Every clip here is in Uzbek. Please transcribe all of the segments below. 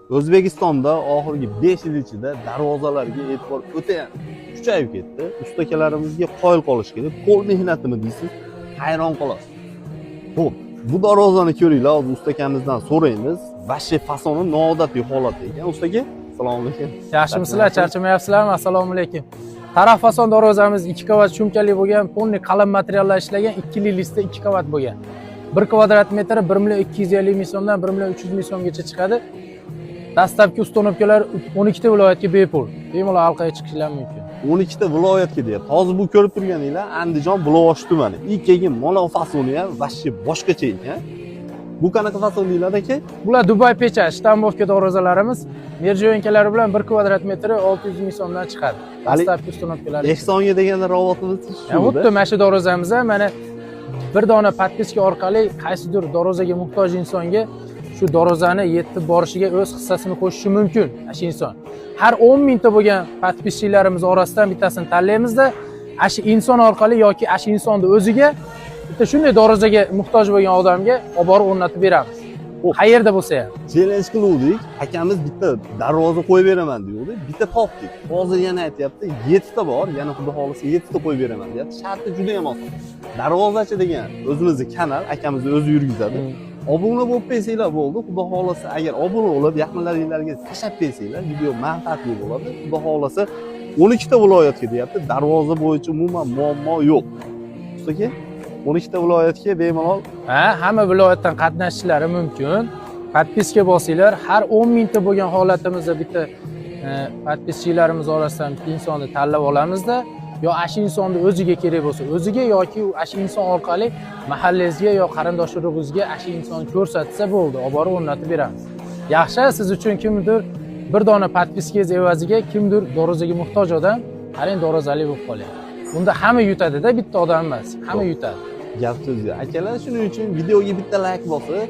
O'zbekistonda oxirgi 5 yil ichida darvozalarga e'tibor o'ta kuchayib ketdi. Ustakalarimizga qoyil qolish kerak. Qo'l mehnatimi deysiz, hayron qolasiz. Xo'p, bu darvozani ko'ringlar, hozir ustakamizdan so'raymiz. Vashi fasoni noodatiy holatda ekan. Ustaga, assalomu alaykum. Yaxshimisizlar, charchamayapsizlarmi? Assalomu alaykum. Taraf fason darvozamiz 2 qavat shumkali bo'lgan, polni qalin materiallar ishlangan, 2 listda 2 qavat bo'lgan. 1 kvadrat metri 1.250 ming so'mdan 1.300 ming so'mgacha chiqadi. Dastlabki uстановkalar 12 ta viloyatga bepul. Bemalol halqaga chiqishlar mumkin. 12 ta viloyatga deyapti. Hozir bu ko'rib turganinglar Andijon Bulovosh tumani. Ikkiga mono fasoni ham vashi boshqacha ekan. Bu qanaqa fasonlar aka? Bular Dubay pecha, shtampovka darvozalarimiz. Merjoyinkalari bilan 1 kvadrat metri 600 ming so'mdan chiqadi. Dastlabki uстановkalar. Ehsonga deganda robotimiz shu. Xuddi mana shu darvozamiz ham mana bir dona podpiska orqali qaysidir darvozaga muhtoj insonga shu darvozani yetib borishiga o'z hissasini qo'shishi mumkin. Shu inson. Har 10 mingta bo'lgan podpiskalarimiz orasidan bittasini tanlaymizda, shu inson orqali yoki shu insonning o'ziga bitta shunday darvozaga muhtoj bo'lgan odamga olib borib o'rnatib beramiz. Qayerda bo'lsa ham. Challenge qiluvdik. Akamiz bitta darvoza qo'yib beraman deydi. Bitta topdik. Hozir yana aytayapti, 7 ta bor, yana xudo xolisa 7 ta qo'yib beraman deyapti. Sharti juda ham oson. Darvozachi degan o'zimizning kanal, akamiz o'zi yurgizadi. Obuna bo'lib qo'ysanglar bo'ldi. Xudo xolasa agar obuna bo'lib, yaqinlaringizga tashlab qo'ysanglar, video manfaatli bo'ladi. Xudo xolasa 12 ta viloyatga deyapti. Darvoza bo'yicha umuman muammo yo'q. Ustaga 12 ta viloyatga bemalol hamma viloyatdan qatnashishlari mumkin. Podpiska bosinglar, har 10 mingta bo'lgan holatimizda bitta podpiskalarimiz orasidan bitta insonni tanlab olamizda, yo shu insonning o'ziga kerak bo'lsa, o'ziga yoki shu inson orqali mahallangizga yo qarindoshlaringizga shu insonni ko'rsatsa bo'ldi, olib borib o'rnatib beramiz. Yaxshi, siz uchun kimdir bir dona podpiskangiz evaziga kimdir darvozaga muhtoj odam, qarang darvozali bo'lib qolyapti. Bunda hamma yutadi-da, bitta odam emas, hamma yutadi. Gap so'zga. Akalar, shuning uchun videoga bitta like bosib,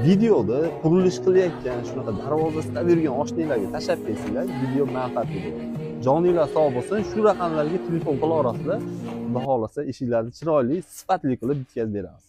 videoda qurilish qilayotgan shunaqa darvoza istab yurgan oshnalarga tashlab qo'ysanglar, video manfaatli bo'ladi. Joninglar sog' bo'lsin, shu raqamlarga telefon qilaverasizlar. Xudo xolasa eshiklarni chiroyli, sifatli qilib bitkazib beramiz.